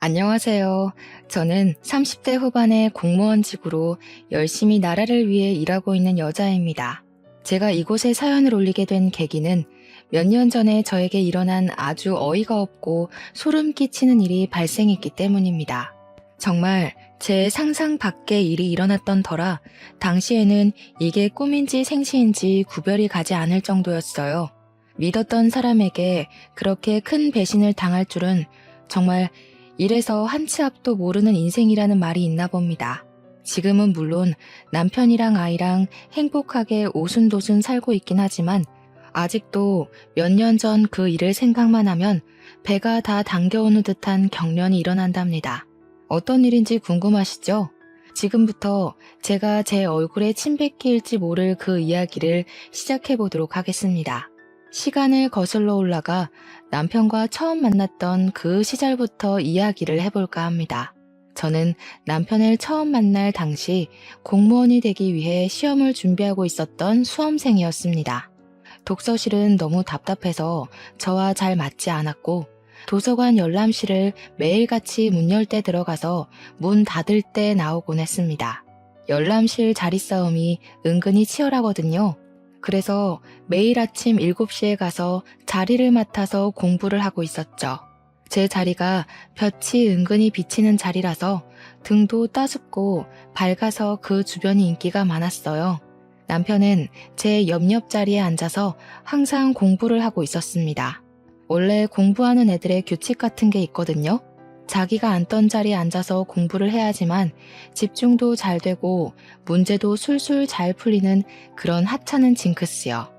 안녕하세요. 저는 30대 후반의 공무원직으로 열심히 나라를 위해 일하고 있는 여자입니다. 제가 이곳에 사연을 올리게 된 계기는 몇 년 전에 저에게 일어난 아주 어이가 없고 소름 끼치는 일이 발생했기 때문입니다. 정말 제 상상 밖의 일이 일어났던 터라 당시에는 이게 꿈인지 생시인지 구별이 가지 않을 정도였어요. 믿었던 사람에게 그렇게 큰 배신을 당할 줄은 정말 이래서 한 치 앞도 모르는 인생이라는 말이 있나 봅니다. 지금은 물론 남편이랑 아이랑 행복하게 오순도순 살고 있긴 하지만 아직도 몇 년 전 그 일을 생각만 하면 배가 다 당겨오는 듯한 경련이 일어난답니다. 어떤 일인지 궁금하시죠? 지금부터 제가 제 얼굴에 침 뱉기일지 모를 그 이야기를 시작해 보도록 하겠습니다. 시간을 거슬러 올라가 남편과 처음 만났던 그 시절부터 이야기를 해볼까 합니다. 저는 남편을 처음 만날 당시 공무원이 되기 위해 시험을 준비하고 있었던 수험생이었습니다. 독서실은 너무 답답해서 저와 잘 맞지 않았고 도서관 열람실을 매일같이 문 열 때 들어가서 문 닫을 때 나오곤 했습니다. 열람실 자리 싸움이 은근히 치열하거든요. 그래서 매일 아침 7시에 가서 자리를 맡아서 공부를 하고 있었죠. 제 자리가 볕이 은근히 비치는 자리라서 등도 따숩고 밝아서 그 주변이 인기가 많았어요. 남편은 제 옆옆 자리에 앉아서 항상 공부를 하고 있었습니다. 원래 공부하는 애들의 규칙 같은 게 있거든요. 자기가 앉던 자리에 앉아서 공부를 해야지만 집중도 잘 되고 문제도 술술 잘 풀리는 그런 하찮은 징크스요.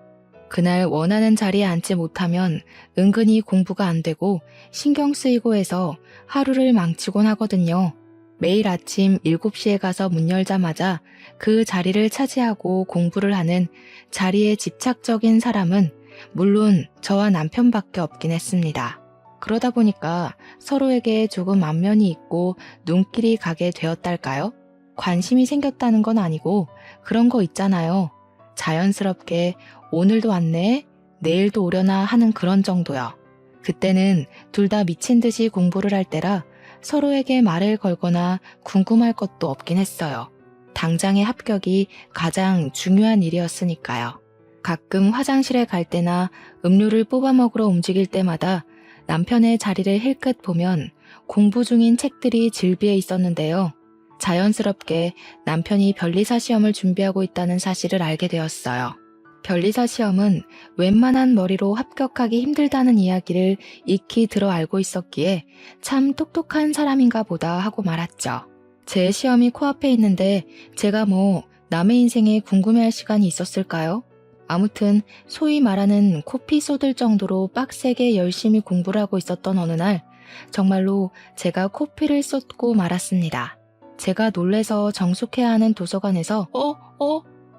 그날 원하는 자리에 앉지 못하면 은근히 공부가 안 되고 신경 쓰이고 해서 하루를 망치곤 하거든요. 매일 아침 7시에 가서 문 열자마자 그 자리를 차지하고 공부를 하는 자리에 집착적인 사람은 물론 저와 남편밖에 없긴 했습니다. 그러다 보니까 서로에게 조금 안면이 있고 눈길이 가게 되었달까요? 관심이 생겼다는 건 아니고 그런 거 있잖아요. 자연스럽게 오늘도 왔네, 내일도 오려나 하는 그런 정도요. 그때는 둘 다 미친 듯이 공부를 할 때라 서로에게 말을 걸거나 궁금할 것도 없긴 했어요. 당장의 합격이 가장 중요한 일이었으니까요. 가끔 화장실에 갈 때나 음료를 뽑아 먹으러 움직일 때마다 남편의 자리를 힐끗 보면 공부 중인 책들이 질비해 있었는데요. 자연스럽게 남편이 변리사 시험을 준비하고 있다는 사실을 알게 되었어요. 변리사 시험은 웬만한 머리로 합격하기 힘들다는 이야기를 익히 들어 알고 있었기에 참 똑똑한 사람인가 보다 하고 말았죠. 제 시험이 코앞에 있는데 제가 뭐 남의 인생에 궁금해할 시간이 있었을까요? 아무튼 소위 말하는 코피 쏟을 정도로 빡세게 열심히 공부를 하고 있었던 어느 날 정말로 제가 코피를 쏟고 말았습니다. 제가 놀래서 정숙해야 하는 도서관에서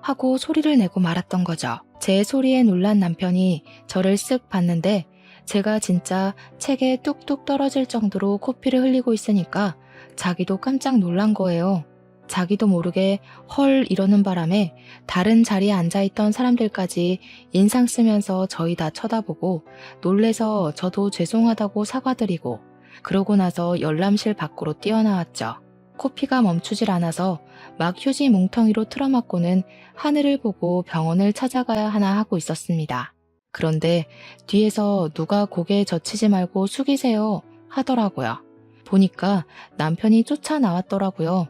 하고 소리를 내고 말았던 거죠. 제 소리에 놀란 남편이 저를 쓱 봤는데 제가 진짜 책에 뚝뚝 떨어질 정도로 코피를 흘리고 있으니까 자기도 깜짝 놀란 거예요. 자기도 모르게 헐 이러는 바람에 다른 자리에 앉아있던 사람들까지 인상 쓰면서 저희 다 쳐다보고 놀래서 저도 죄송하다고 사과드리고 그러고 나서 열람실 밖으로 뛰어나왔죠. 코피가 멈추질 않아서 막 휴지 뭉텅이로 틀어막고는 하늘을 보고 병원을 찾아가야 하나 하고 있었습니다. 그런데 뒤에서 누가 고개 젖히지 말고 숙이세요 하더라고요. 보니까 남편이 쫓아 나왔더라고요.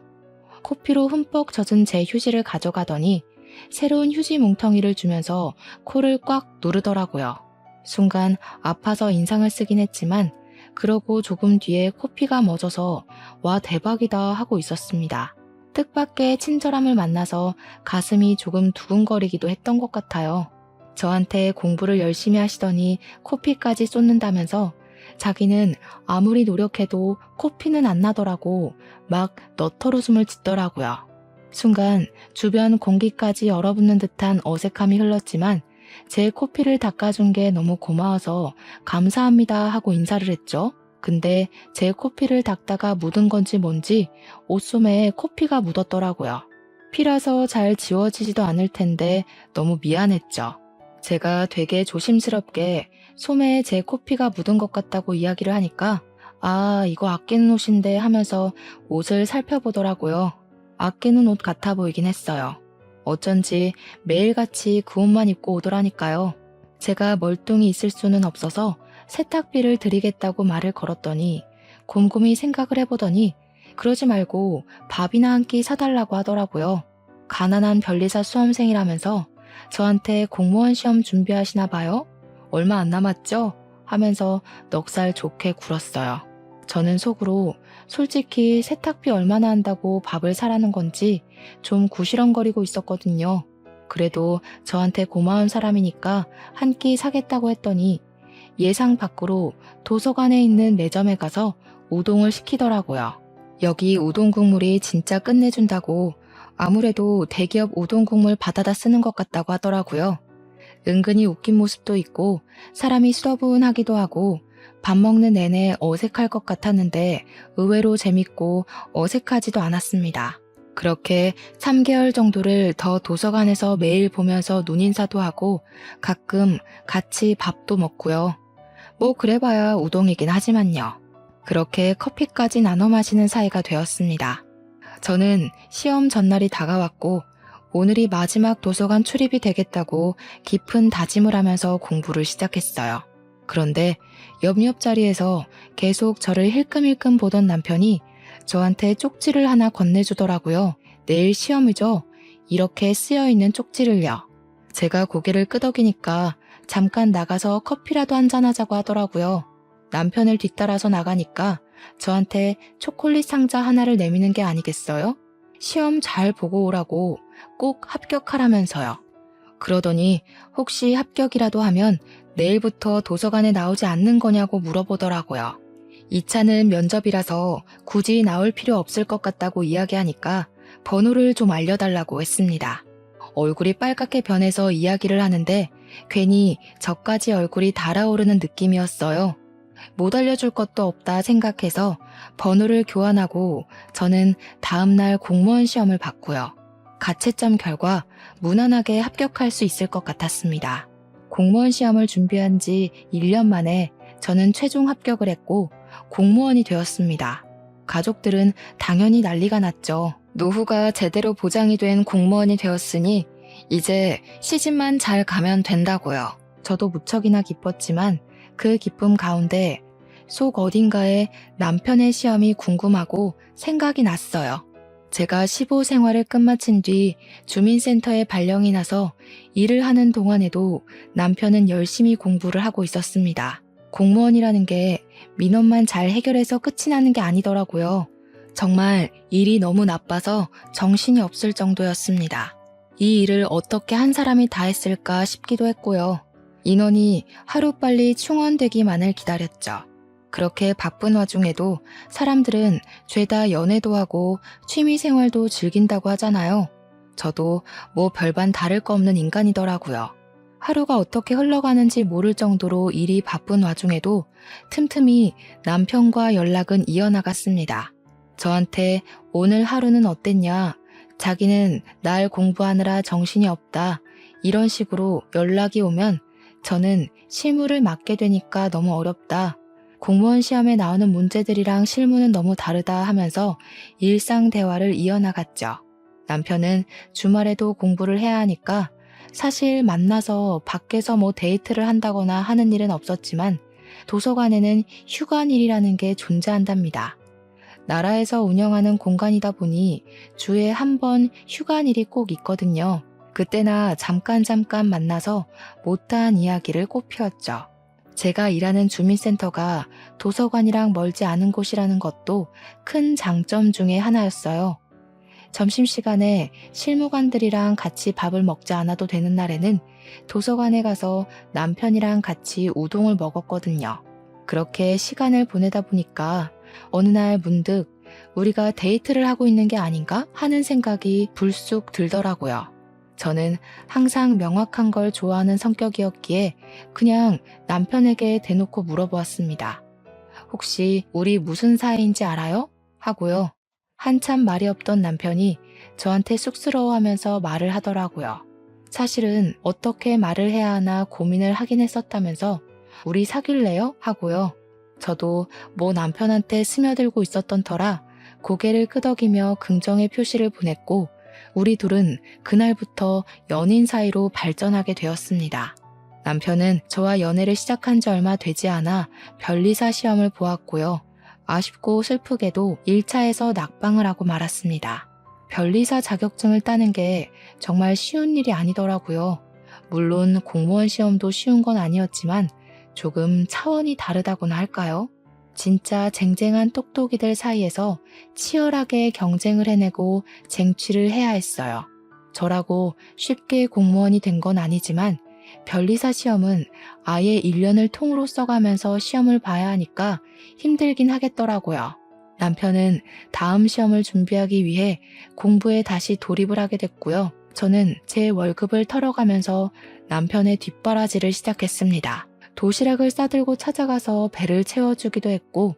코피로 흠뻑 젖은 제 휴지를 가져가더니 새로운 휴지 뭉텅이를 주면서 코를 꽉 누르더라고요. 순간 아파서 인상을 쓰긴 했지만 그러고 조금 뒤에 코피가 멎어서 와 대박이다 하고 있었습니다. 뜻밖의 친절함을 만나서 가슴이 조금 두근거리기도 했던 것 같아요. 저한테 공부를 열심히 하시더니 코피까지 쏟는다면서 자기는 아무리 노력해도 코피는 안 나더라고 막 너털웃음을 짓더라고요. 순간 주변 공기까지 얼어붙는 듯한 어색함이 흘렀지만 제 코피를 닦아준 게 너무 고마워서 감사합니다 하고 인사를 했죠. 근데 제 코피를 닦다가 묻은 건지 뭔지 옷소매에 코피가 묻었더라고요. 피라서 잘 지워지지도 않을 텐데 너무 미안했죠. 제가 되게 조심스럽게 소매에 제 코피가 묻은 것 같다고 이야기를 하니까 아, 이거 아끼는 옷인데 하면서 옷을 살펴보더라고요. 아끼는 옷 같아 보이긴 했어요. 어쩐지 매일같이 그 옷만 입고 오더라니까요. 제가 멀뚱히 있을 수는 없어서 세탁비를 드리겠다고 말을 걸었더니 곰곰이 생각을 해보더니 그러지 말고 밥이나 한 끼 사달라고 하더라고요. 가난한 변리사 수험생이라면서 저한테 공무원 시험 준비하시나 봐요? 얼마 안 남았죠? 하면서 넉살 좋게 굴었어요. 저는 속으로 솔직히 세탁비 얼마나 한다고 밥을 사라는 건지 좀 구시렁거리고 있었거든요. 그래도 저한테 고마운 사람이니까 한 끼 사겠다고 했더니 예상 밖으로 도서관에 있는 매점에 가서 우동을 시키더라고요. 여기 우동 국물이 진짜 끝내준다고 아무래도 대기업 우동 국물 받아다 쓰는 것 같다고 하더라고요. 은근히 웃긴 모습도 있고 사람이 수더분하기도 하고 밥 먹는 내내 어색할 것 같았는데 의외로 재밌고 어색하지도 않았습니다. 그렇게 3개월 정도를 더 도서관에서 매일 보면서 눈인사도 하고 가끔 같이 밥도 먹고요. 뭐 그래봐야 우동이긴 하지만요. 그렇게 커피까지 나눠 마시는 사이가 되었습니다. 저는 시험 전날이 다가왔고 오늘이 마지막 도서관 출입이 되겠다고 깊은 다짐을 하면서 공부를 시작했어요. 그런데 옆자리에서 계속 저를 힐끔힐끔 보던 남편이 저한테 쪽지를 하나 건네주더라고요. 내일 시험이죠? 이렇게 쓰여있는 쪽지를요. 제가 고개를 끄덕이니까 잠깐 나가서 커피라도 한잔하자고 하더라고요. 남편을 뒤따라서 나가니까 저한테 초콜릿 상자 하나를 내미는 게 아니겠어요? 시험 잘 보고 오라고 꼭 합격하라면서요. 그러더니 혹시 합격이라도 하면 내일부터 도서관에 나오지 않는 거냐고 물어보더라고요. 2차는 면접이라서 굳이 나올 필요 없을 것 같다고 이야기하니까 번호를 좀 알려달라고 했습니다. 얼굴이 빨갛게 변해서 이야기를 하는데 괜히 저까지 얼굴이 달아오르는 느낌이었어요. 못 알려줄 것도 없다 생각해서 번호를 교환하고 저는 다음날 공무원 시험을 봤고요. 가채점 결과 무난하게 합격할 수 있을 것 같았습니다. 공무원 시험을 준비한 지 1년 만에 저는 최종 합격을 했고 공무원이 되었습니다. 가족들은 당연히 난리가 났죠. 노후가 제대로 보장이 된 공무원이 되었으니 이제 시집만 잘 가면 된다고요. 저도 무척이나 기뻤지만 그 기쁨 가운데 속 어딘가에 남편의 시험이 궁금하고 생각이 났어요. 제가 시보 생활을 끝마친 뒤 주민센터에 발령이 나서 일을 하는 동안에도 남편은 열심히 공부를 하고 있었습니다. 공무원이라는 게 민원만 잘 해결해서 끝이 나는 게 아니더라고요. 정말 일이 너무 나빠서 정신이 없을 정도였습니다. 이 일을 어떻게 한 사람이 다 했을까 싶기도 했고요. 인원이 하루빨리 충원되기만을 기다렸죠. 그렇게 바쁜 와중에도 사람들은 죄다 연애도 하고 취미생활도 즐긴다고 하잖아요. 저도 뭐 별반 다를 거 없는 인간이더라고요. 하루가 어떻게 흘러가는지 모를 정도로 일이 바쁜 와중에도 틈틈이 남편과 연락은 이어나갔습니다. 저한테 오늘 하루는 어땠냐, 자기는 날 공부하느라 정신이 없다, 이런 식으로 연락이 오면 저는 실무를 맡게 되니까 너무 어렵다, 공무원 시험에 나오는 문제들이랑 실무는 너무 다르다 하면서 일상 대화를 이어나갔죠. 남편은 주말에도 공부를 해야 하니까 사실 만나서 밖에서 뭐 데이트를 한다거나 하는 일은 없었지만 도서관에는 휴관일이라는 게 존재한답니다. 나라에서 운영하는 공간이다 보니 주에 한 번 휴관일이 꼭 있거든요. 그때나 잠깐 만나서 못다한 이야기를 꼭 피웠죠. 제가 일하는 주민센터가 도서관이랑 멀지 않은 곳이라는 것도 큰 장점 중에 하나였어요. 점심시간에 실무관들이랑 같이 밥을 먹지 않아도 되는 날에는 도서관에 가서 남편이랑 같이 우동을 먹었거든요. 그렇게 시간을 보내다 보니까 어느 날 문득 우리가 데이트를 하고 있는 게 아닌가 하는 생각이 불쑥 들더라고요. 저는 항상 명확한 걸 좋아하는 성격이었기에 그냥 남편에게 대놓고 물어보았습니다. 혹시 우리 무슨 사이인지 알아요? 하고요. 한참 말이 없던 남편이 저한테 쑥스러워하면서 말을 하더라고요. 사실은 어떻게 말을 해야 하나 고민을 하긴 했었다면서 우리 사귈래요? 하고요. 저도 뭐 남편한테 스며들고 있었던 터라 고개를 끄덕이며 긍정의 표시를 보냈고 우리 둘은 그날부터 연인 사이로 발전하게 되었습니다. 남편은 저와 연애를 시작한 지 얼마 되지 않아 변리사 시험을 보았고요. 아쉽고 슬프게도 1차에서 낙방을 하고 말았습니다. 변리사 자격증을 따는 게 정말 쉬운 일이 아니더라고요. 물론 공무원 시험도 쉬운 건 아니었지만 조금 차원이 다르다고나 할까요? 진짜 쟁쟁한 똑똑이들 사이에서 치열하게 경쟁을 해내고 쟁취를 해야 했어요. 저라고 쉽게 공무원이 된 건 아니지만 변리사 시험은 아예 1년을 통으로 써가면서 시험을 봐야 하니까 힘들긴 하겠더라고요. 남편은 다음 시험을 준비하기 위해 공부에 다시 돌입을 하게 됐고요. 저는 제 월급을 털어가면서 남편의 뒷바라지를 시작했습니다. 도시락을 싸들고 찾아가서 배를 채워주기도 했고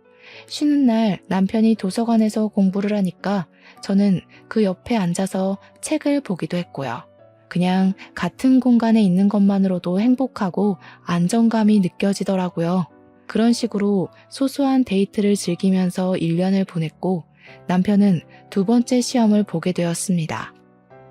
쉬는 날 남편이 도서관에서 공부를 하니까 저는 그 옆에 앉아서 책을 보기도 했고요. 그냥 같은 공간에 있는 것만으로도 행복하고 안정감이 느껴지더라고요. 그런 식으로 소소한 데이트를 즐기면서 1년을 보냈고 남편은 두 번째 시험을 보게 되었습니다.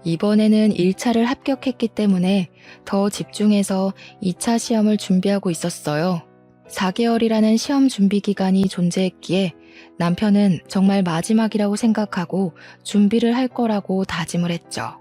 이번에는 1차를 합격했기 때문에 더 집중해서 2차 시험을 준비하고 있었어요. 4개월이라는 시험 준비 기간이 존재했기에 남편은 정말 마지막이라고 생각하고 준비를 할 거라고 다짐을 했죠.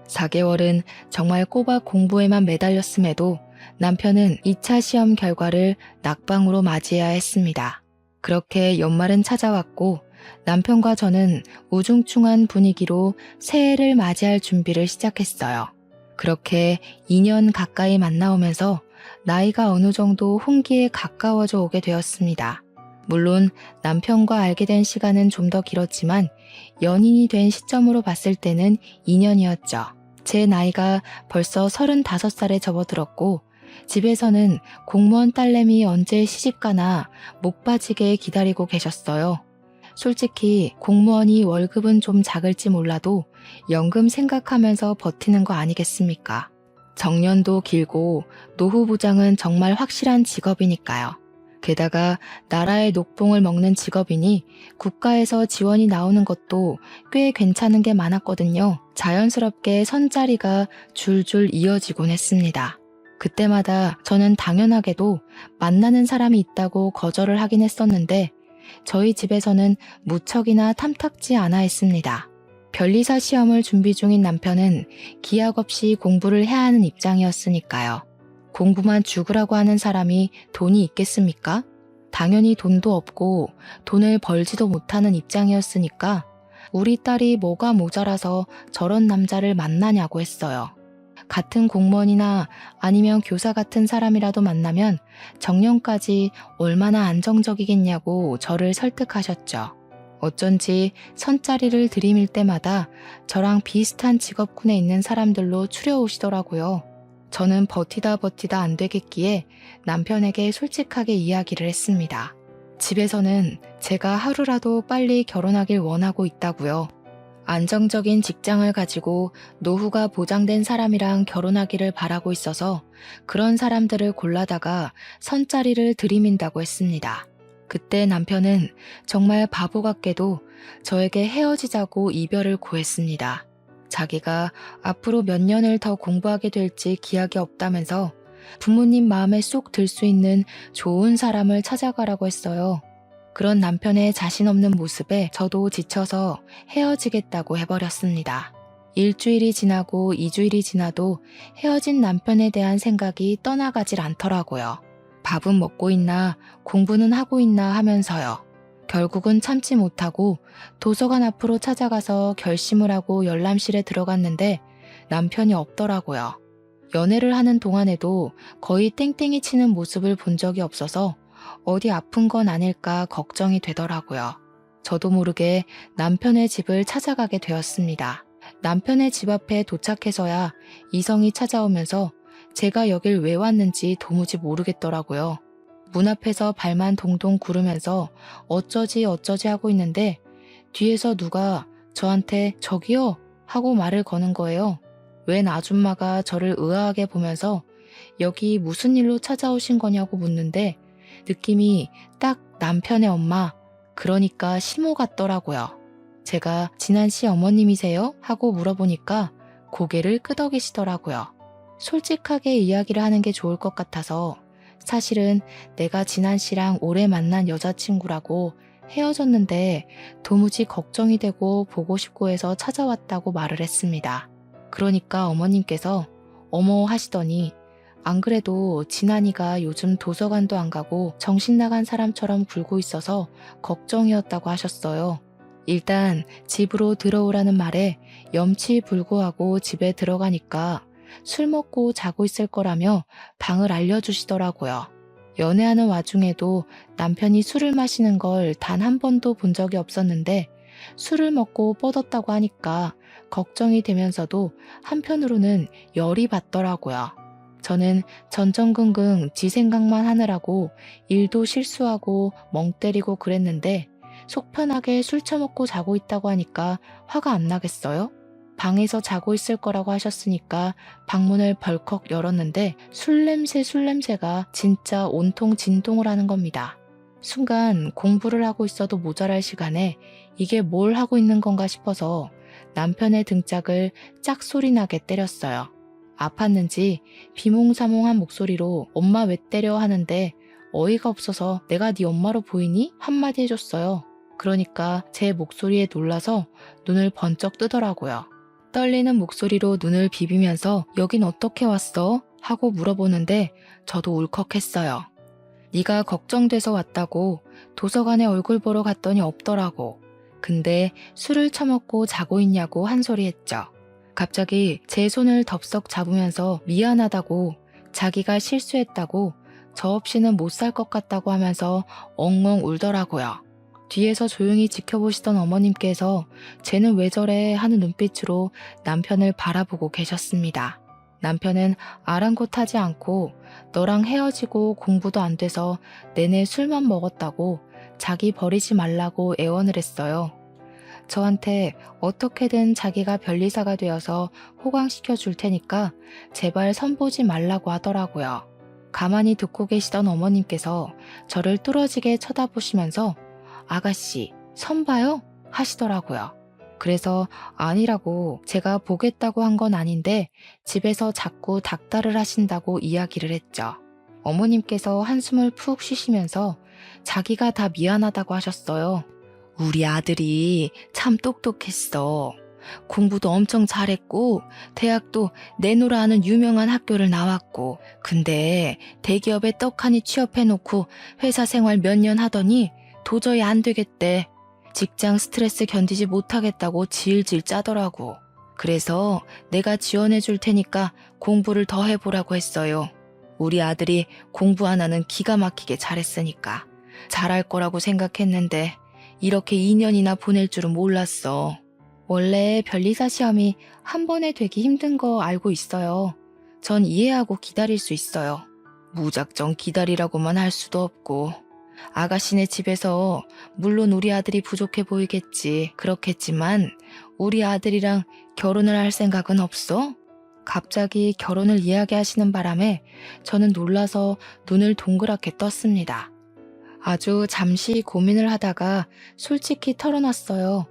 4개월은 정말 꼬박 공부에만 매달렸음에도 남편은 2차 시험 결과를 낙방으로 맞이해야 했습니다. 그렇게 연말은 찾아왔고 남편과 저는 우중충한 분위기로 새해를 맞이할 준비를 시작했어요. 그렇게 2년 가까이 만나오면서 나이가 어느 정도 홍기에 가까워져 오게 되었습니다. 물론 남편과 알게 된 시간은 좀 더 길었지만 연인이 된 시점으로 봤을 때는 2년이었죠. 제 나이가 벌써 35살에 접어들었고 집에서는 공무원 딸내미 언제 시집가나 목 빠지게 기다리고 계셨어요. 솔직히 공무원이 월급은 좀 작을지 몰라도 연금 생각하면서 버티는 거 아니겠습니까? 정년도 길고 노후 보장은 정말 확실한 직업이니까요. 게다가 나라의 녹봉을 먹는 직업이니 국가에서 지원이 나오는 것도 꽤 괜찮은 게 많았거든요. 자연스럽게 선자리가 줄줄 이어지곤 했습니다. 그때마다 저는 당연하게도 만나는 사람이 있다고 거절을 하긴 했었는데 저희 집에서는 무척이나 탐탁지 않아 했습니다. 변리사 시험을 준비 중인 남편은 기약 없이 공부를 해야 하는 입장이었으니까요. 공부만 죽으라고 하는 사람이 돈이 있겠습니까? 당연히 돈도 없고 돈을 벌지도 못하는 입장이었으니까 우리 딸이 뭐가 모자라서 저런 남자를 만나냐고 했어요. 같은 공무원이나 아니면 교사 같은 사람이라도 만나면 정년까지 얼마나 안정적이겠냐고 저를 설득하셨죠. 어쩐지 선자리를 들이밀 때마다 저랑 비슷한 직업군에 있는 사람들로 추려오시더라고요. 저는 버티다 안 되겠기에 남편에게 솔직하게 이야기를 했습니다. 집에서는 제가 하루라도 빨리 결혼하길 원하고 있다고요. 안정적인 직장을 가지고 노후가 보장된 사람이랑 결혼하기를 바라고 있어서 그런 사람들을 골라다가 선자리를 들이민다고 했습니다. 그때 남편은 정말 바보 같게도 저에게 헤어지자고 이별을 고했습니다. 자기가 앞으로 몇 년을 더 공부하게 될지 기약이 없다면서 부모님 마음에 쏙 들 수 있는 좋은 사람을 찾아가라고 했어요. 그런 남편의 자신 없는 모습에 저도 지쳐서 헤어지겠다고 해버렸습니다. 일주일이 지나고 2주일이 지나도 헤어진 남편에 대한 생각이 떠나가질 않더라고요. 밥은 먹고 있나 공부는 하고 있나 하면서요. 결국은 참지 못하고 도서관 앞으로 찾아가서 결심을 하고 열람실에 들어갔는데 남편이 없더라고요. 연애를 하는 동안에도 거의 땡땡이 치는 모습을 본 적이 없어서 어디 아픈 건 아닐까 걱정이 되더라고요. 저도 모르게 남편의 집을 찾아가게 되었습니다. 남편의 집 앞에 도착해서야 이성이 찾아오면서 제가 여길 왜 왔는지 도무지 모르겠더라고요. 문 앞에서 발만 동동 구르면서 어쩌지 하고 있는데 뒤에서 누가 저한테 저기요 하고 말을 거는 거예요. 웬 아줌마가 저를 의아하게 보면서 여기 무슨 일로 찾아오신 거냐고 묻는데 느낌이 딱 남편의 엄마, 그러니까 시모 같더라고요. 제가 진한 씨 어머님이세요? 하고 물어보니까 고개를 끄덕이시더라고요. 솔직하게 이야기를 하는 게 좋을 것 같아서 사실은 내가 진한 씨랑 오래 만난 여자친구라고 헤어졌는데 도무지 걱정이 되고 보고 싶고 해서 찾아왔다고 말을 했습니다. 그러니까 어머님께서 어머 하시더니 안 그래도 진한이가 요즘 도서관도 안 가고 정신 나간 사람처럼 굴고 있어서 걱정이었다고 하셨어요. 일단 집으로 들어오라는 말에 염치불구하고 집에 들어가니까 술 먹고 자고 있을 거라며 방을 알려주시더라고요. 연애하는 와중에도 남편이 술을 마시는 걸 단 한 번도 본 적이 없었는데 술을 먹고 뻗었다고 하니까 걱정이 되면서도 한편으로는 열이 받더라고요. 저는 전전긍긍 지 생각만 하느라고 일도 실수하고 멍 때리고 그랬는데 속 편하게 술 처먹고 자고 있다고 하니까 화가 안 나겠어요? 방에서 자고 있을 거라고 하셨으니까 방문을 벌컥 열었는데 술 냄새가 진짜 온통 진동을 하는 겁니다. 순간 공부를 하고 있어도 모자랄 시간에 이게 뭘 하고 있는 건가 싶어서 남편의 등짝을 짝소리 나게 때렸어요. 아팠는지 비몽사몽한 목소리로 엄마 왜 때려 하는데 어이가 없어서 내가 네 엄마로 보이니? 한마디 해줬어요. 그러니까 제 목소리에 놀라서 눈을 번쩍 뜨더라고요. 떨리는 목소리로 눈을 비비면서 여긴 어떻게 왔어? 하고 물어보는데 저도 울컥했어요. 네가 걱정돼서 왔다고 도서관에 얼굴 보러 갔더니 없더라고. 근데 술을 처먹고 자고 있냐고 한 소리 했죠. 갑자기 제 손을 덥석 잡으면서 미안하다고 자기가 실수했다고 저 없이는 못 살 것 같다고 하면서 엉엉 울더라고요. 뒤에서 조용히 지켜보시던 어머님께서 쟤는 왜 저래 하는 눈빛으로 남편을 바라보고 계셨습니다. 남편은 아랑곳하지 않고 너랑 헤어지고 공부도 안 돼서 내내 술만 먹었다고 자기 버리지 말라고 애원을 했어요. 저한테 어떻게든 자기가 변리사가 되어서 호강시켜 줄 테니까 제발 선보지 말라고 하더라고요. 가만히 듣고 계시던 어머님께서 저를 뚫어지게 쳐다보시면서 아가씨, 선 봐요? 하시더라고요. 그래서 아니라고 제가 보겠다고 한 건 아닌데 집에서 자꾸 닥달을 하신다고 이야기를 했죠. 어머님께서 한숨을 푹 쉬시면서 자기가 다 미안하다고 하셨어요. 우리 아들이 참 똑똑했어. 공부도 엄청 잘했고 대학도 내노라 하는 유명한 학교를 나왔고 근데 대기업에 떡하니 취업해놓고 회사 생활 몇 년 하더니 도저히 안 되겠대. 직장 스트레스 견디지 못하겠다고 질질 짜더라고. 그래서 내가 지원해 줄 테니까 공부를 더 해보라고 했어요. 우리 아들이 공부 하나는 기가 막히게 잘했으니까 잘할 거라고 생각했는데 이렇게 2년이나 보낼 줄은 몰랐어. 원래 변리사 시험이 한 번에 되기 힘든 거 알고 있어요. 전 이해하고 기다릴 수 있어요. 무작정 기다리라고만 할 수도 없고. 아가씨네 집에서 물론 우리 아들이 부족해 보이겠지. 그렇겠지만 우리 아들이랑 결혼을 할 생각은 없어? 갑자기 결혼을 이야기하시는 바람에 저는 놀라서 눈을 동그랗게 떴습니다. 아주 잠시 고민을 하다가 솔직히 털어놨어요.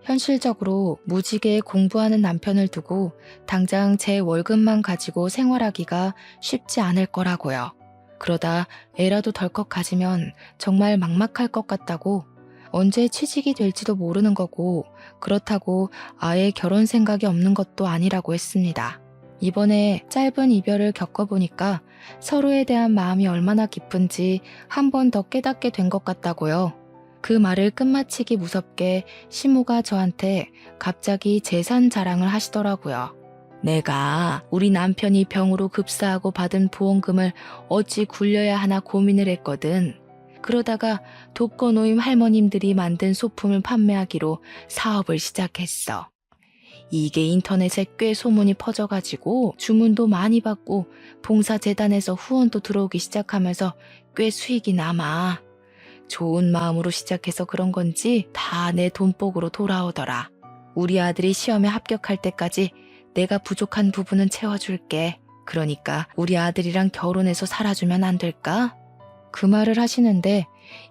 현실적으로 무지개 공부하는 남편을 두고 당장 제 월급만 가지고 생활하기가 쉽지 않을 거라고요. 그러다 애라도 덜컥 가지면 정말 막막할 것 같다고 언제 취직이 될지도 모르는 거고 그렇다고 아예 결혼 생각이 없는 것도 아니라고 했습니다. 이번에 짧은 이별을 겪어보니까 서로에 대한 마음이 얼마나 깊은지 한 번 더 깨닫게 된 것 같다고요. 그 말을 끝마치기 무섭게 시모가 저한테 갑자기 재산 자랑을 하시더라고요. 내가 우리 남편이 병으로 급사하고 받은 보험금을 어찌 굴려야 하나 고민을 했거든. 그러다가 독거노인 할머님들이 만든 소품을 판매하기로 사업을 시작했어. 이게 인터넷에 꽤 소문이 퍼져가지고 주문도 많이 받고 봉사재단에서 후원도 들어오기 시작하면서 꽤 수익이 남아. 좋은 마음으로 시작해서 그런 건지 다 내 돈복으로 돌아오더라. 우리 아들이 시험에 합격할 때까지 내가 부족한 부분은 채워줄게. 그러니까 우리 아들이랑 결혼해서 살아주면 안 될까? 그 말을 하시는데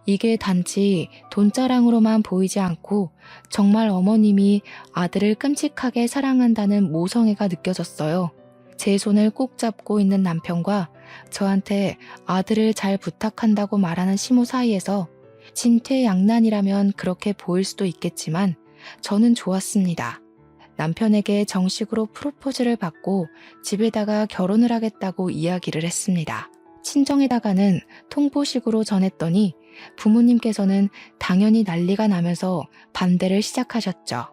이게 단지 돈자랑으로만 보이지 않고 정말 어머님이 아들을 끔찍하게 사랑한다는 모성애가 느껴졌어요. 제 손을 꼭 잡고 있는 남편과 저한테 아들을 잘 부탁한다고 말하는 시모 사이에서 진퇴양난이라면 그렇게 보일 수도 있겠지만 저는 좋았습니다. 남편에게 정식으로 프로포즈를 받고 집에다가 결혼을 하겠다고 이야기를 했습니다. 친정에다가는 통보식으로 전했더니 부모님께서는 당연히 난리가 나면서 반대를 시작하셨죠.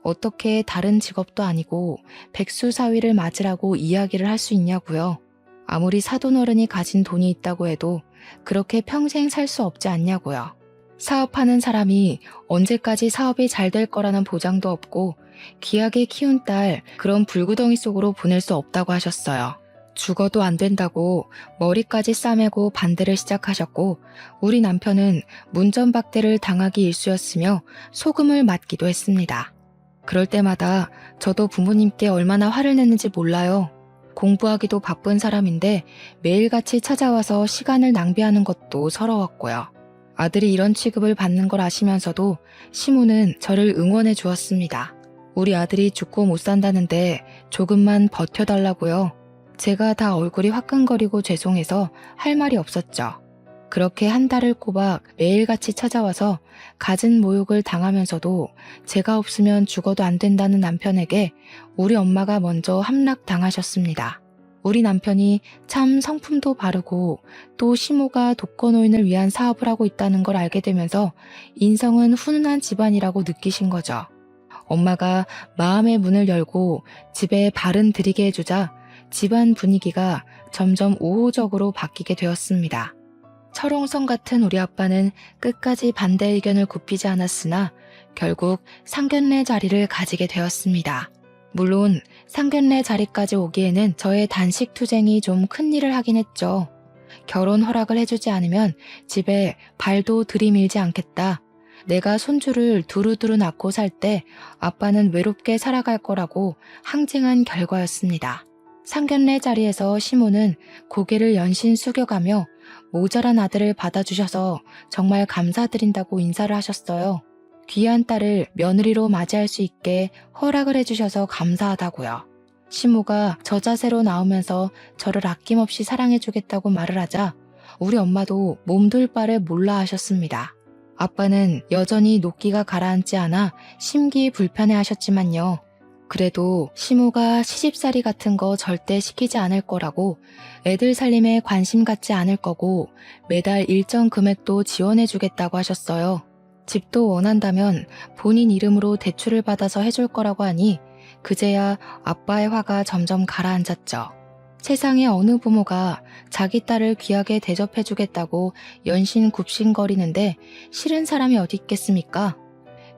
어떻게 다른 직업도 아니고 백수사위를 맞으라고 이야기를 할 수 있냐고요. 아무리 사돈어른이 가진 돈이 있다고 해도 그렇게 평생 살 수 없지 않냐고요. 사업하는 사람이 언제까지 사업이 잘 될 거라는 보장도 없고 귀하게 키운 딸 그런 불구덩이 속으로 보낼 수 없다고 하셨어요. 죽어도 안 된다고 머리까지 싸매고 반대를 시작하셨고 우리 남편은 문전박대를 당하기 일쑤였으며 속음을 맞기도 했습니다. 그럴 때마다 저도 부모님께 얼마나 화를 냈는지 몰라요. 공부하기도 바쁜 사람인데 매일같이 찾아와서 시간을 낭비하는 것도 서러웠고요. 아들이 이런 취급을 받는 걸 아시면서도 시모는 저를 응원해 주었습니다. 우리 아들이 죽고 못 산다는데 조금만 버텨달라고요. 제가 다 얼굴이 화끈거리고 죄송해서 할 말이 없었죠. 그렇게 한 달을 꼬박 매일같이 찾아와서 갖은 모욕을 당하면서도 제가 없으면 죽어도 안 된다는 남편에게 우리 엄마가 먼저 함락당하셨습니다. 우리 남편이 참 성품도 바르고 또 시모가 독거노인을 위한 사업을 하고 있다는 걸 알게 되면서 인성은 훈훈한 집안이라고 느끼신 거죠. 엄마가 마음의 문을 열고 집에 발은 들이게 해주자 집안 분위기가 점점 우호적으로 바뀌게 되었습니다. 철옹성 같은 우리 아빠는 끝까지 반대 의견을 굽히지 않았으나 결국 상견례 자리를 가지게 되었습니다. 물론 상견례 자리까지 오기에는 저의 단식투쟁이 좀 큰일을 하긴 했죠. 결혼 허락을 해주지 않으면 집에 발도 들이밀지 않겠다. 내가 손주를 두루두루 낳고 살 때 아빠는 외롭게 살아갈 거라고 항쟁한 결과였습니다. 상견례 자리에서 시모는 고개를 연신 숙여가며 모자란 아들을 받아주셔서 정말 감사드린다고 인사를 하셨어요. 귀한 딸을 며느리로 맞이할 수 있게 허락을 해주셔서 감사하다고요. 시모가 저 자세로 나오면서 저를 아낌없이 사랑해주겠다고 말을 하자 우리 엄마도 몸둘 바를 몰라 하셨습니다. 아빠는 여전히 노기가 가라앉지 않아 심기불편해 하셨지만요. 그래도 시모가 시집살이 같은 거 절대 시키지 않을 거라고 애들 살림에 관심 갖지 않을 거고 매달 일정 금액도 지원해 주겠다고 하셨어요. 집도 원한다면 본인 이름으로 대출을 받아서 해줄 거라고 하니 그제야 아빠의 화가 점점 가라앉았죠. 세상에 어느 부모가 자기 딸을 귀하게 대접해 주겠다고 연신 굽신거리는데 싫은 사람이 어디 있겠습니까?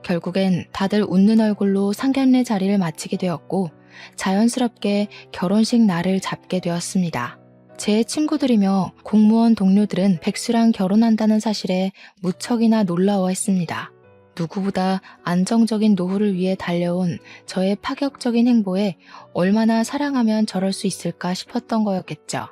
결국엔 다들 웃는 얼굴로 상견례 자리를 마치게 되었고 자연스럽게 결혼식 날을 잡게 되었습니다. 제 친구들이며 공무원 동료들은 백수랑 결혼한다는 사실에 무척이나 놀라워했습니다. 누구보다 안정적인 노후를 위해 달려온 저의 파격적인 행보에 얼마나 사랑하면 저럴 수 있을까 싶었던 거였겠죠.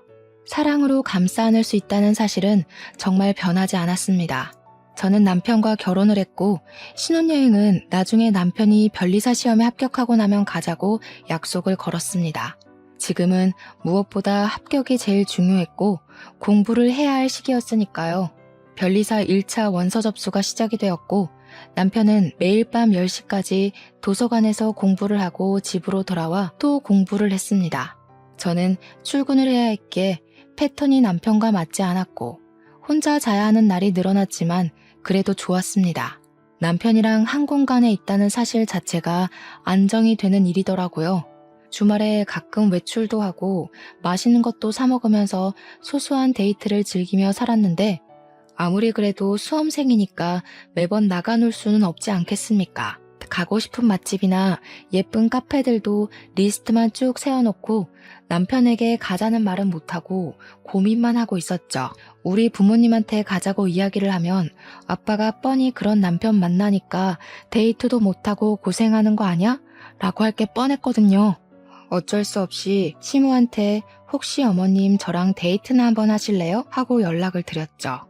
사랑으로 감싸 안을 수 있다는 사실은 정말 변하지 않았습니다. 저는 남편과 결혼을 했고 신혼여행은 나중에 남편이 변리사 시험에 합격하고 나면 가자고 약속을 걸었습니다. 지금은 무엇보다 합격이 제일 중요했고 공부를 해야 할 시기였으니까요. 변리사 1차 원서 접수가 시작이 되었고 남편은 매일 밤 10시까지 도서관에서 공부를 하고 집으로 돌아와 또 공부를 했습니다. 저는 출근을 해야 했기에 패턴이 남편과 맞지 않았고 혼자 자야 하는 날이 늘어났지만 그래도 좋았습니다. 남편이랑 한 공간에 있다는 사실 자체가 안정이 되는 일이더라고요. 주말에 가끔 외출도 하고 맛있는 것도 사 먹으면서 소소한 데이트를 즐기며 살았는데 아무리 그래도 수험생이니까 매번 나가 놀 수는 없지 않겠습니까? 가고 싶은 맛집이나 예쁜 카페들도 리스트만 쭉 세워놓고 남편에게 가자는 말은 못하고 고민만 하고 있었죠. 우리 부모님한테 가자고 이야기를 하면 아빠가 뻔히 그런 남편 만나니까 데이트도 못하고 고생하는 거 아냐? 라고 할 게 뻔했거든요. 어쩔 수 없이 시모한테 혹시 어머님 저랑 데이트나 한번 하실래요? 하고 연락을 드렸죠.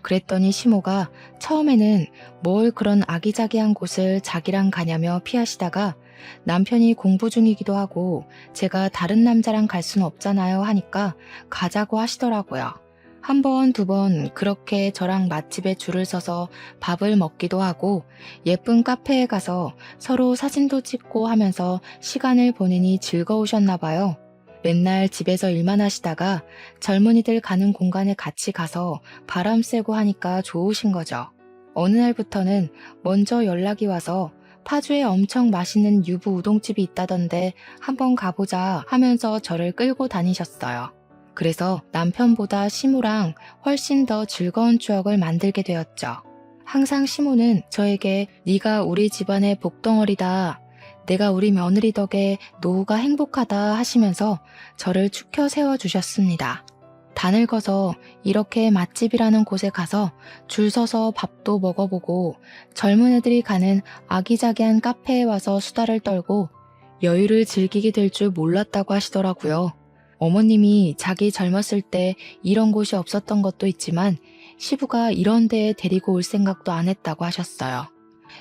그랬더니 시모가 처음에는 뭘 그런 아기자기한 곳을 자기랑 가냐며 피하시다가 남편이 공부 중이기도 하고 제가 다른 남자랑 갈 수는 없잖아요 하니까 가자고 하시더라고요. 한 번, 두 번 그렇게 저랑 맛집에 줄을 서서 밥을 먹기도 하고 예쁜 카페에 가서 서로 사진도 찍고 하면서 시간을 보내니 즐거우셨나 봐요. 맨날 집에서 일만 하시다가 젊은이들 가는 공간에 같이 가서 바람 쐬고 하니까 좋으신 거죠. 어느 날부터는 먼저 연락이 와서 파주에 엄청 맛있는 유부 우동집이 있다던데 한번 가보자 하면서 저를 끌고 다니셨어요. 그래서 남편보다 시모랑 훨씬 더 즐거운 추억을 만들게 되었죠. 항상 시모는 저에게 네가 우리 집안의 복덩어리다. 내가 우리 며느리 덕에 노후가 행복하다 하시면서 저를 축혀 세워주셨습니다. 다 늙어서 이렇게 맛집이라는 곳에 가서 줄 서서 밥도 먹어보고 젊은 애들이 가는 아기자기한 카페에 와서 수다를 떨고 여유를 즐기게 될 줄 몰랐다고 하시더라고요. 어머님이 자기 젊었을 때 이런 곳이 없었던 것도 있지만 시부가 이런 데에 데리고 올 생각도 안 했다고 하셨어요.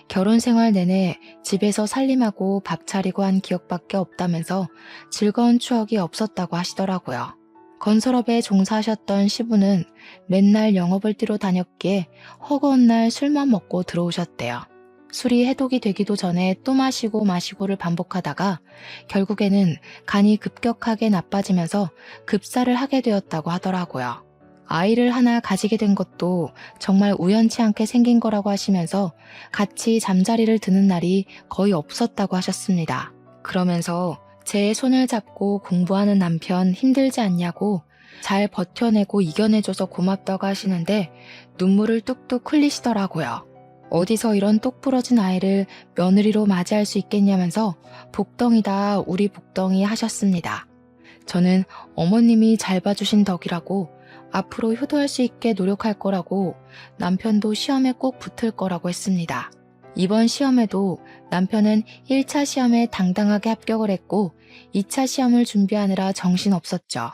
결혼 생활 내내 집에서 살림하고 밥 차리고 한 기억밖에 없다면서 즐거운 추억이 없었다고 하시더라고요. 건설업에 종사하셨던 시부는 맨날 영업을 뛰러 다녔기에 허구한 날 술만 먹고 들어오셨대요. 술이 해독이 되기도 전에 또 마시고를 반복하다가 결국에는 간이 급격하게 나빠지면서 급사를 하게 되었다고 하더라고요. 아이를 하나 가지게 된 것도 정말 우연치 않게 생긴 거라고 하시면서 같이 잠자리를 드는 날이 거의 없었다고 하셨습니다. 그러면서 제 손을 잡고 공부하는 남편 힘들지 않냐고 잘 버텨내고 이겨내줘서 고맙다고 하시는데 눈물을 뚝뚝 흘리시더라고요. 어디서 이런 똑부러진 아이를 며느리로 맞이할 수 있겠냐면서 복덩이다 우리 복덩이 하셨습니다. 저는 어머님이 잘 봐주신 덕이라고 앞으로 효도할 수 있게 노력할 거라고 남편도 시험에 꼭 붙을 거라고 했습니다. 이번 시험에도 남편은 1차 시험에 당당하게 합격을 했고 2차 시험을 준비하느라 정신없었죠.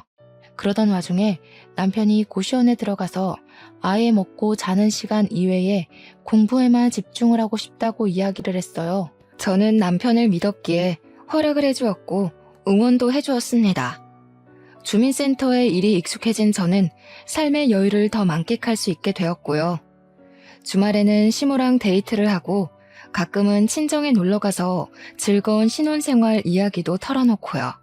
그러던 와중에 남편이 고시원에 들어가서 아예 먹고 자는 시간 이외에 공부에만 집중을 하고 싶다고 이야기를 했어요. 저는 남편을 믿었기에 허락을 해주었고 응원도 해주었습니다. 주민센터에 일이 익숙해진 저는 삶의 여유를 더 만끽할 수 있게 되었고요. 주말에는 시모랑 데이트를 하고 가끔은 친정에 놀러가서 즐거운 신혼생활 이야기도 털어놓고요.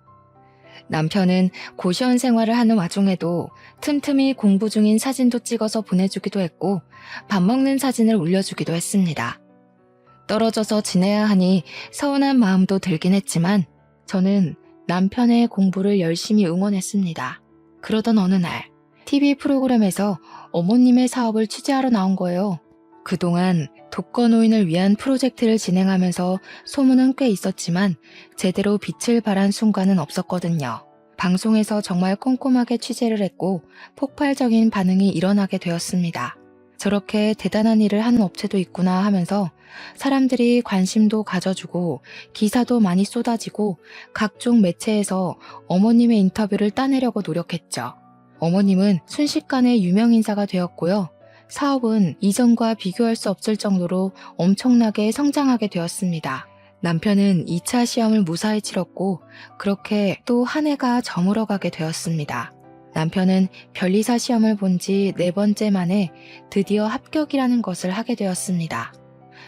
남편은 고시원 생활을 하는 와중에도 틈틈이 공부 중인 사진도 찍어서 보내주기도 했고 밥 먹는 사진을 올려주기도 했습니다. 떨어져서 지내야 하니 서운한 마음도 들긴 했지만 저는 남편의 공부를 열심히 응원했습니다. 그러던 어느 날 TV 프로그램에서 어머님의 사업을 취재하러 나온 거예요. 그동안 독거노인을 위한 프로젝트를 진행하면서 소문은 꽤 있었지만 제대로 빛을 발한 순간은 없었거든요. 방송에서 정말 꼼꼼하게 취재를 했고 폭발적인 반응이 일어나게 되었습니다. 저렇게 대단한 일을 하는 업체도 있구나 하면서 사람들이 관심도 가져주고 기사도 많이 쏟아지고 각종 매체에서 어머님의 인터뷰를 따내려고 노력했죠. 어머님은 순식간에 유명 인사가 되었고요. 사업은 이전과 비교할 수 없을 정도로 엄청나게 성장하게 되었습니다. 남편은 2차 시험을 무사히 치렀고 그렇게 또 한 해가 저물어가게 되었습니다. 남편은 변리사 시험을 본 지 4번째 만에 드디어 합격이라는 것을 하게 되었습니다.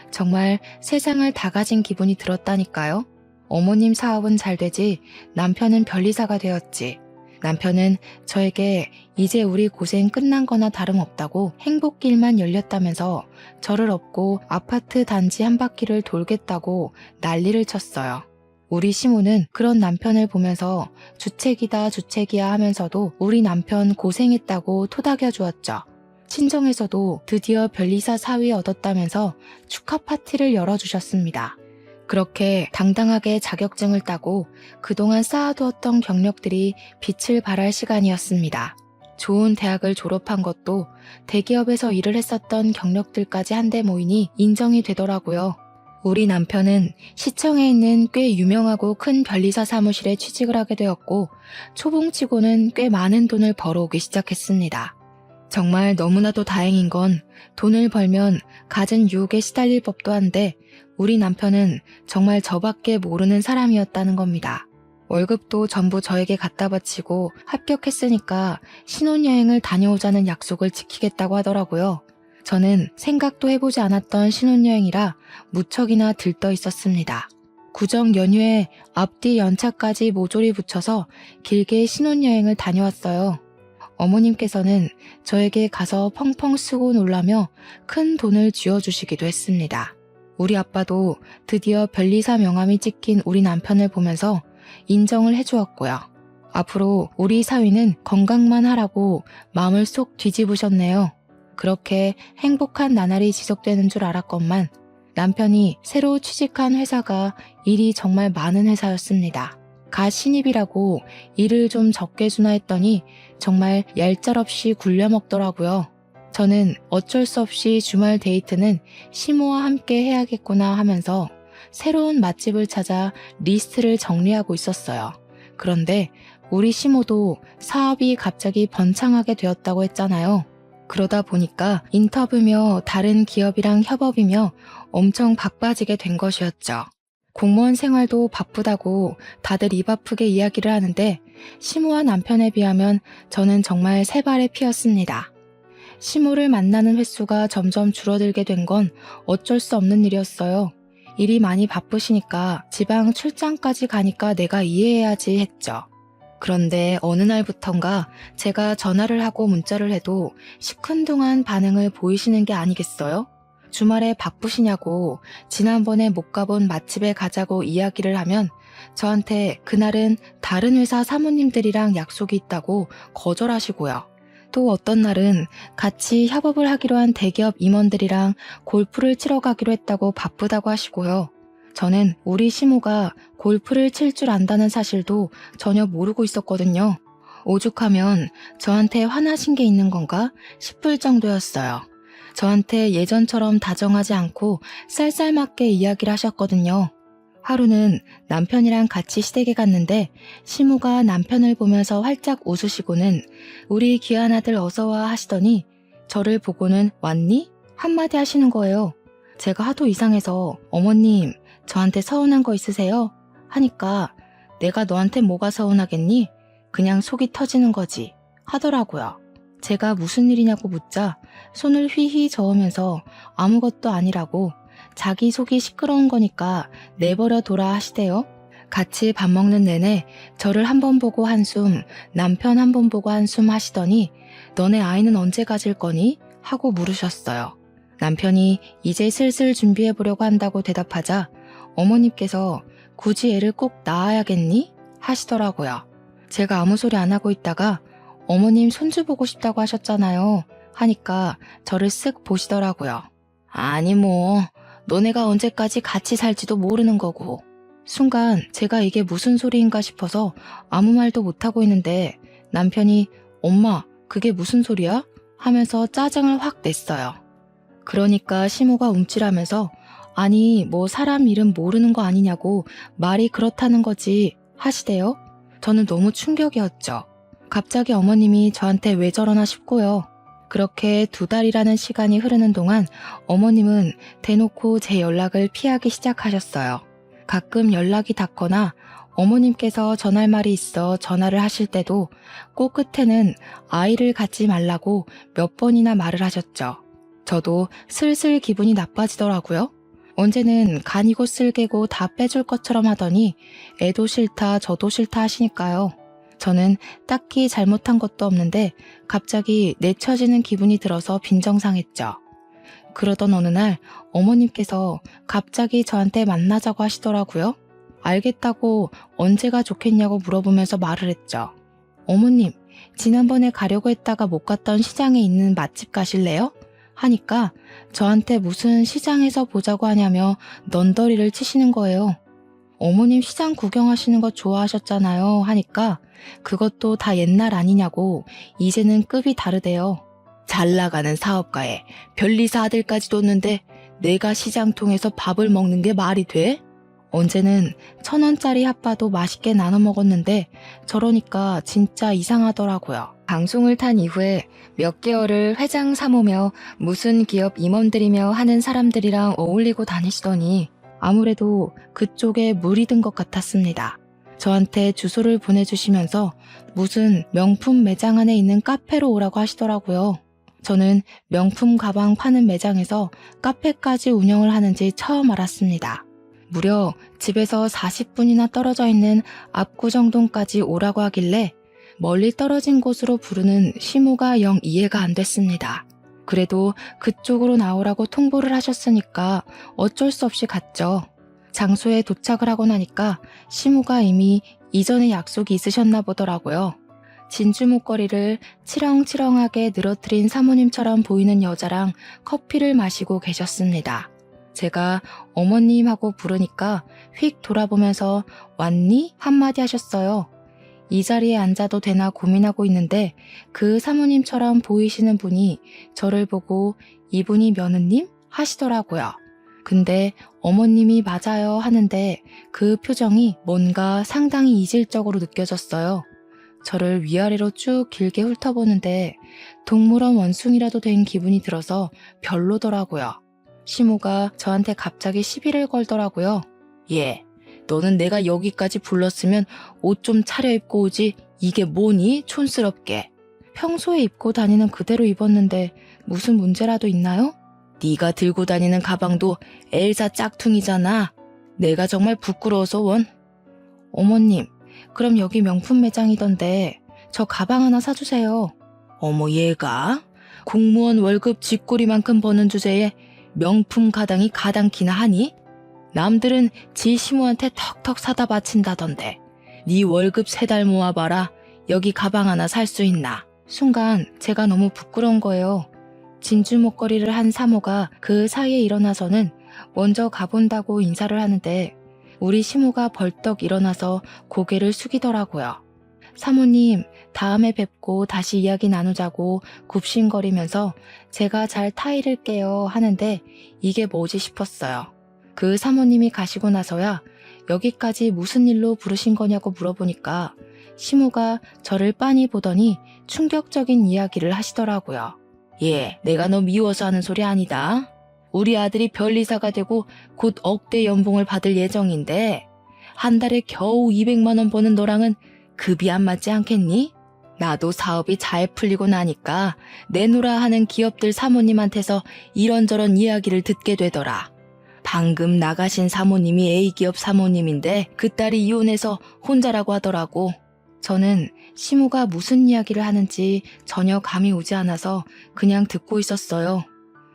정말 세상을 다 가진 기분이 들었다니까요. 어머님 사업은 잘 되지 남편은 변리사가 되었지. 남편은 저에게 이제 우리 고생 끝난 거나 다름없다고 행복길만 열렸다면서 저를 업고 아파트 단지 한 바퀴를 돌겠다고 난리를 쳤어요. 우리 시모는 그런 남편을 보면서 주책이야 하면서도 우리 남편 고생했다고 토닥여 주었죠. 친정에서도 드디어 변리사 사위 얻었다면서 축하 파티를 열어주셨습니다. 그렇게 당당하게 자격증을 따고 그동안 쌓아두었던 경력들이 빛을 발할 시간이었습니다. 좋은 대학을 졸업한 것도 대기업에서 일을 했었던 경력들까지 한데 모이니 인정이 되더라고요. 우리 남편은 시청에 있는 꽤 유명하고 큰 변리사 사무실에 취직을 하게 되었고 초봉치고는 꽤 많은 돈을 벌어오기 시작했습니다. 정말 너무나도 다행인 건 돈을 벌면 갖은 유혹에 시달릴 법도 한데 우리 남편은 정말 저밖에 모르는 사람이었다는 겁니다. 월급도 전부 저에게 갖다 바치고 합격했으니까 신혼여행을 다녀오자는 약속을 지키겠다고 하더라고요. 저는 생각도 해보지 않았던 신혼여행이라 무척이나 들떠 있었습니다. 구정 연휴에 앞뒤 연차까지 모조리 붙여서 길게 신혼여행을 다녀왔어요. 어머님께서는 저에게 가서 펑펑 쓰고 놀라며 큰 돈을 쥐어주시기도 했습니다. 우리 아빠도 드디어 변리사 명함이 찍힌 우리 남편을 보면서 인정을 해주었고요. 앞으로 우리 사위는 건강만 하라고 마음을 쏙 뒤집으셨네요. 그렇게 행복한 나날이 지속되는 줄 알았건만 남편이 새로 취직한 회사가 일이 정말 많은 회사였습니다. 가 신입이라고 일을 좀 적게 주나 했더니 정말 얄짤없이 굴려먹더라고요. 저는 어쩔 수 없이 주말 데이트는 시모와 함께 해야겠구나 하면서 새로운 맛집을 찾아 리스트를 정리하고 있었어요. 그런데 우리 시모도 사업이 갑자기 번창하게 되었다고 했잖아요. 그러다 보니까 인터뷰며 다른 기업이랑 협업이며 엄청 바빠지게 된 것이었죠. 공무원 생활도 바쁘다고 다들 입 아프게 이야기를 하는데 시모와 남편에 비하면 저는 정말 새 발에 피었습니다. 시모를 만나는 횟수가 점점 줄어들게 된 건 어쩔 수 없는 일이었어요. 일이 많이 바쁘시니까 지방 출장까지 가니까 내가 이해해야지 했죠. 그런데 어느 날부턴가 제가 전화를 하고 문자를 해도 시큰둥한 반응을 보이시는 게 아니겠어요? 주말에 바쁘시냐고 지난번에 못 가본 맛집에 가자고 이야기를 하면 저한테 그날은 다른 회사 사모님들이랑 약속이 있다고 거절하시고요. 또 어떤 날은 같이 협업을 하기로 한 대기업 임원들이랑 골프를 치러 가기로 했다고 바쁘다고 하시고요. 저는 우리 시모가 골프를 칠 줄 안다는 사실도 전혀 모르고 있었거든요. 오죽하면 저한테 화나신 게 있는 건가 싶을 정도였어요. 저한테 예전처럼 다정하지 않고 쌀쌀맞게 이야기를 하셨거든요. 하루는 남편이랑 같이 시댁에 갔는데 시모가 남편을 보면서 활짝 웃으시고는 우리 귀한 아들 어서와 하시더니 저를 보고는 왔니? 한마디 하시는 거예요. 제가 하도 이상해서 어머님 저한테 서운한 거 있으세요? 하니까 내가 너한테 뭐가 서운하겠니? 그냥 속이 터지는 거지 하더라고요. 제가 무슨 일이냐고 묻자 손을 휘휘 저으면서 아무것도 아니라고 자기 속이 시끄러운 거니까 내버려 둬라 하시대요. 같이 밥 먹는 내내 저를 한 번 보고 한숨, 남편 한 번 보고 한숨 하시더니 너네 아이는 언제 가질 거니? 하고 물으셨어요. 남편이 이제 슬슬 준비해보려고 한다고 대답하자 어머님께서 굳이 애를 꼭 낳아야겠니? 하시더라고요. 제가 아무 소리 안 하고 있다가 어머님 손주 보고 싶다고 하셨잖아요. 하니까 저를 쓱 보시더라고요. 아니 뭐 너네가 언제까지 같이 살지도 모르는 거고. 순간 제가 이게 무슨 소리인가 싶어서 아무 말도 못하고 있는데 남편이 엄마 그게 무슨 소리야? 하면서 짜증을 확 냈어요. 그러니까 시모가 움찔하면서 아니 뭐 사람 이름 모르는 거 아니냐고 말이 그렇다는 거지 하시대요. 저는 너무 충격이었죠. 갑자기 어머님이 저한테 왜 저러나 싶고요. 그렇게 2달이라는 시간이 흐르는 동안 어머님은 대놓고 제 연락을 피하기 시작하셨어요. 가끔 연락이 닿거나 어머님께서 전할 말이 있어 전화를 하실 때도 꼭 끝에는 아이를 갖지 말라고 몇 번이나 말을 하셨죠. 저도 슬슬 기분이 나빠지더라고요. 언제는 간이고 쓸개고 다 빼줄 것처럼 하더니 애도 싫다 저도 싫다 하시니까요. 저는 딱히 잘못한 것도 없는데 갑자기 내쳐지는 기분이 들어서 빈정상했죠. 그러던 어느 날 어머님께서 갑자기 저한테 만나자고 하시더라고요. 알겠다고 언제가 좋겠냐고 물어보면서 말을 했죠. 어머님, 지난번에 가려고 했다가 못 갔던 시장에 있는 맛집 가실래요? 하니까 저한테 무슨 시장에서 보자고 하냐며 넌더리를 치시는 거예요. 어머님 시장 구경하시는 거 좋아하셨잖아요 하니까 그것도 다 옛날 아니냐고 이제는 급이 다르대요. 잘 나가는 사업가에 변리사 아들까지 뒀는데 내가 시장 통해서 밥을 먹는 게 말이 돼? 언제는 1,000원짜리 핫바도 맛있게 나눠 먹었는데 저러니까 진짜 이상하더라고요. 방송을 탄 이후에 몇 개월을 회장 사모며 무슨 기업 임원들이며 하는 사람들이랑 어울리고 다니시더니 아무래도 그쪽에 물이 든 것 같았습니다. 저한테 주소를 보내주시면서 무슨 명품 매장 안에 있는 카페로 오라고 하시더라고요. 저는 명품 가방 파는 매장에서 카페까지 운영을 하는지 처음 알았습니다. 무려 집에서 40분이나 떨어져 있는 압구정동까지 오라고 하길래 멀리 떨어진 곳으로 부르는 시무가 영 이해가 안 됐습니다. 그래도 그쪽으로 나오라고 통보를 하셨으니까 어쩔 수 없이 갔죠. 장소에 도착을 하고 나니까 시무가 이미 이전에 약속이 있으셨나 보더라고요. 진주 목걸이를 치렁치렁하게 늘어뜨린 사모님처럼 보이는 여자랑 커피를 마시고 계셨습니다. 제가 어머님하고 부르니까 휙 돌아보면서 왔니? 한마디 하셨어요. 이 자리에 앉아도 되나 고민하고 있는데 그 사모님처럼 보이시는 분이 저를 보고 이분이 며느님? 하시더라고요. 근데 어머님이 맞아요 하는데 그 표정이 뭔가 상당히 이질적으로 느껴졌어요. 저를 위아래로 쭉 길게 훑어보는데 동물원 원숭이라도 된 기분이 들어서 별로더라고요. 시모가 저한테 갑자기 시비를 걸더라고요. 예, 너는 내가 여기까지 불렀으면 옷 좀 차려입고 오지. 이게 뭐니? 촌스럽게. 평소에 입고 다니는 그대로 입었는데 무슨 문제라도 있나요? 네가 들고 다니는 가방도 엘사 짝퉁이잖아. 내가 정말 부끄러워서 원. 어머님, 그럼 여기 명품 매장이던데 저 가방 하나 사주세요. 어머 얘가? 공무원 월급 쥐꼬리만큼 버는 주제에 명품 가방이 가당키나 하니? 남들은 지 시모한테 턱턱 사다 바친다던데 네 월급 3달 모아봐라. 여기 가방 하나 살 수 있나? 순간 제가 너무 부끄러운 거예요. 진주 목걸이를 한 사모가 그 사이에 일어나서는 먼저 가본다고 인사를 하는데 우리 시모가 벌떡 일어나서 고개를 숙이더라고요. 사모님, 다음에 뵙고 다시 이야기 나누자고 굽신거리면서 제가 잘 타이를게요 하는데 이게 뭐지 싶었어요. 그 사모님이 가시고 나서야 여기까지 무슨 일로 부르신 거냐고 물어보니까 시모가 저를 빤히 보더니 충격적인 이야기를 하시더라고요. 예, 내가 너 미워서 하는 소리 아니다. 우리 아들이 변리사가 되고 곧 억대 연봉을 받을 예정인데 한 달에 겨우 200만 원 버는 너랑은 급이 안 맞지 않겠니? 나도 사업이 잘 풀리고 나니까 내놓으라 하는 기업들 사모님한테서 이런저런 이야기를 듣게 되더라. 방금 나가신 사모님이 A기업 사모님인데 그 딸이 이혼해서 혼자라고 하더라고. 저는 시모가 무슨 이야기를 하는지 전혀 감이 오지 않아서 그냥 듣고 있었어요.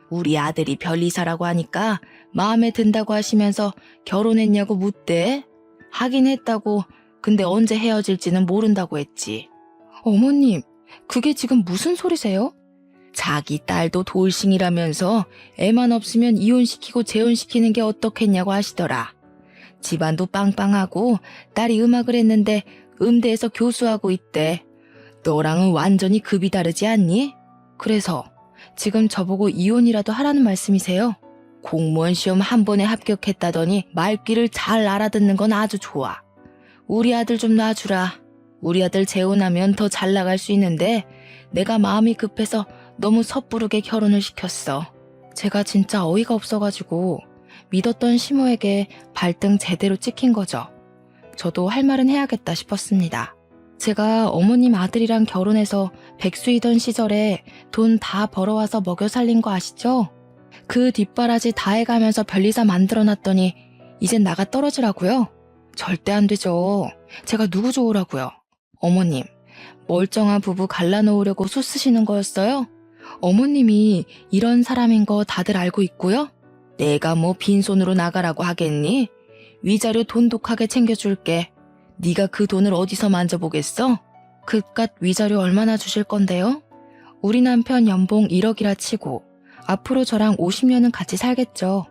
우리 아들이 변리사라고 하니까 마음에 든다고 하시면서 결혼했냐고 묻대. 하긴 했다고. 근데 언제 헤어질지는 모른다고 했지. 어머님, 그게 지금 무슨 소리세요? 자기 딸도 돌싱이라면서 애만 없으면 이혼시키고 재혼시키는 게 어떻겠냐고 하시더라. 집안도 빵빵하고 딸이 음악을 했는데 음대에서 교수하고 있대. 너랑은 완전히 급이 다르지 않니? 그래서 지금 저보고 이혼이라도 하라는 말씀이세요? 공무원 시험 한 번에 합격했다더니 말귀를 잘 알아듣는 건 아주 좋아. 우리 아들 좀 놔주라. 우리 아들 재혼하면 더 잘 나갈 수 있는데 내가 마음이 급해서 너무 섣부르게 결혼을 시켰어. 제가 진짜 어이가 없어가지고 믿었던 시모에게 발등 제대로 찍힌 거죠. 저도 할 말은 해야겠다 싶었습니다. 제가 어머님 아들이랑 결혼해서 백수이던 시절에 돈 다 벌어와서 먹여 살린 거 아시죠? 그 뒷바라지 다 해가면서 변리사 만들어놨더니 이젠 나가 떨어지라고요? 절대 안 되죠. 제가 누구 좋으라고요? 어머님, 멀쩡한 부부 갈라놓으려고 수 쓰시는 거였어요? 어머님이 이런 사람인 거 다들 알고 있고요? 내가 뭐 빈손으로 나가라고 하겠니? 위자료 돈독하게 챙겨줄게. 네가 그 돈을 어디서 만져보겠어? 그깟 위자료 얼마나 주실 건데요? 우리 남편 연봉 1억이라 치고 앞으로 저랑 50년은 같이 살겠죠.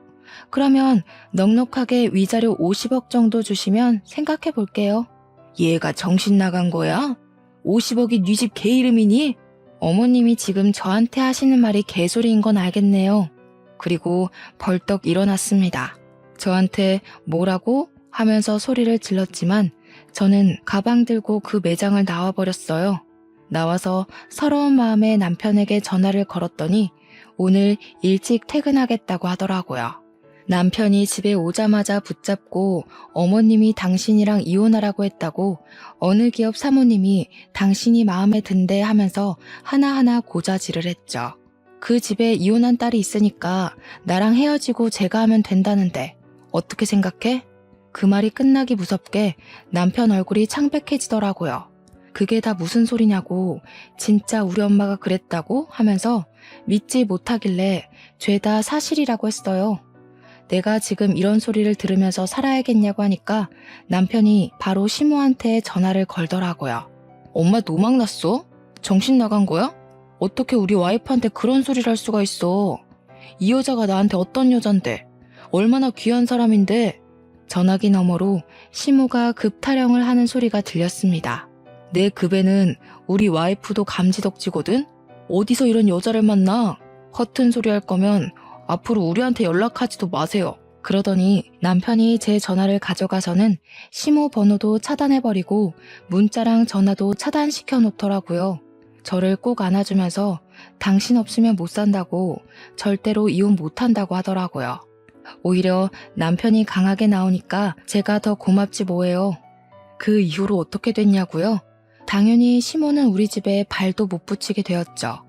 그러면 넉넉하게 위자료 50억 정도 주시면 생각해 볼게요. 얘가 정신 나간 거야? 50억이 네 집 개 이름이니? 어머님이 지금 저한테 하시는 말이 개소리인 건 알겠네요. 그리고 벌떡 일어났습니다. 저한테 뭐라고? 하면서 소리를 질렀지만 저는 가방 들고 그 매장을 나와버렸어요. 나와서 서러운 마음에 남편에게 전화를 걸었더니 오늘 일찍 퇴근하겠다고 하더라고요. 남편이 집에 오자마자 붙잡고 어머님이 당신이랑 이혼하라고 했다고 어느 기업 사모님이 당신이 마음에 든대 하면서 하나하나 고자질을 했죠. 그 집에 이혼한 딸이 있으니까 나랑 헤어지고 제가 하면 된다는데 어떻게 생각해? 그 말이 끝나기 무섭게 남편 얼굴이 창백해지더라고요. 그게 다 무슨 소리냐고, 진짜 우리 엄마가 그랬다고 하면서 믿지 못하길래 죄다 사실이라고 했어요. 내가 지금 이런 소리를 들으면서 살아야겠냐고 하니까 남편이 바로 시모한테 전화를 걸더라고요. 엄마 노망 났어? 정신 나간 거야? 어떻게 우리 와이프한테 그런 소리를 할 수가 있어? 이 여자가 나한테 어떤 여잔데? 얼마나 귀한 사람인데? 전화기 너머로 시모가 급 타령을 하는 소리가 들렸습니다. 내 급에는 우리 와이프도 감지덕지거든? 어디서 이런 여자를 만나? 허튼 소리 할 거면 앞으로 우리한테 연락하지도 마세요. 그러더니 남편이 제 전화를 가져가서는 시모 번호도 차단해버리고 문자랑 전화도 차단시켜 놓더라고요. 저를 꼭 안아주면서 당신 없으면 못 산다고, 절대로 이혼 못한다고 하더라고요. 오히려 남편이 강하게 나오니까 제가 더 고맙지 뭐예요. 그 이후로 어떻게 됐냐고요? 당연히 시모는 우리 집에 발도 못 붙이게 되었죠.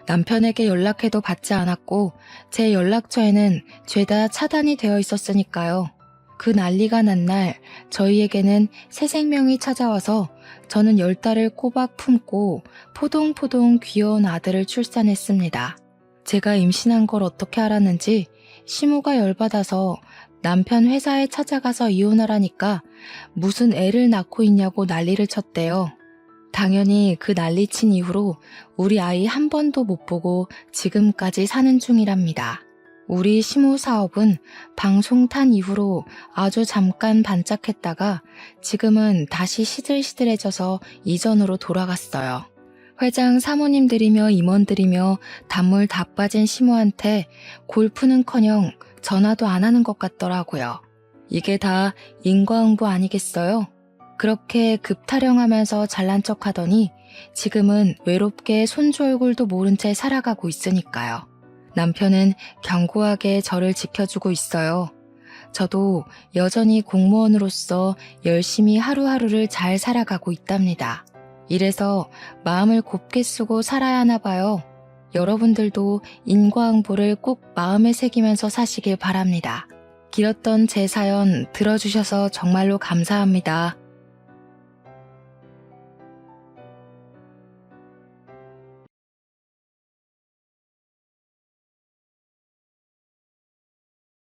남편에게 연락해도 받지 않았고 제 연락처에는 죄다 차단이 되어 있었으니까요. 그 난리가 난 날 저희에게는 새 생명이 찾아와서 저는 10달을 꼬박 품고 포동포동 귀여운 아들을 출산했습니다. 제가 임신한 걸 어떻게 알았는지 시모가 열받아서 남편 회사에 찾아가서 이혼하라니까 무슨 애를 낳고 있냐고 난리를 쳤대요. 당연히 그 난리친 이후로 우리 아이 한 번도 못 보고 지금까지 사는 중이랍니다. 우리 시모 사업은 방송 탄 이후로 아주 잠깐 반짝했다가 지금은 다시 시들시들해져서 이전으로 돌아갔어요. 회장 사모님들이며 임원들이며 단물 다 빠진 시모한테 골프는커녕 전화도 안 하는 것 같더라고요. 이게 다 인과응보 아니겠어요? 그렇게 급타령하면서 잘난 척하더니 지금은 외롭게 손주 얼굴도 모른 채 살아가고 있으니까요. 남편은 견고하게 저를 지켜주고 있어요. 저도 여전히 공무원으로서 열심히 하루하루를 잘 살아가고 있답니다. 이래서 마음을 곱게 쓰고 살아야 하나 봐요. 여러분들도 인과응보를 꼭 마음에 새기면서 사시길 바랍니다. 길었던 제 사연 들어주셔서 정말로 감사합니다.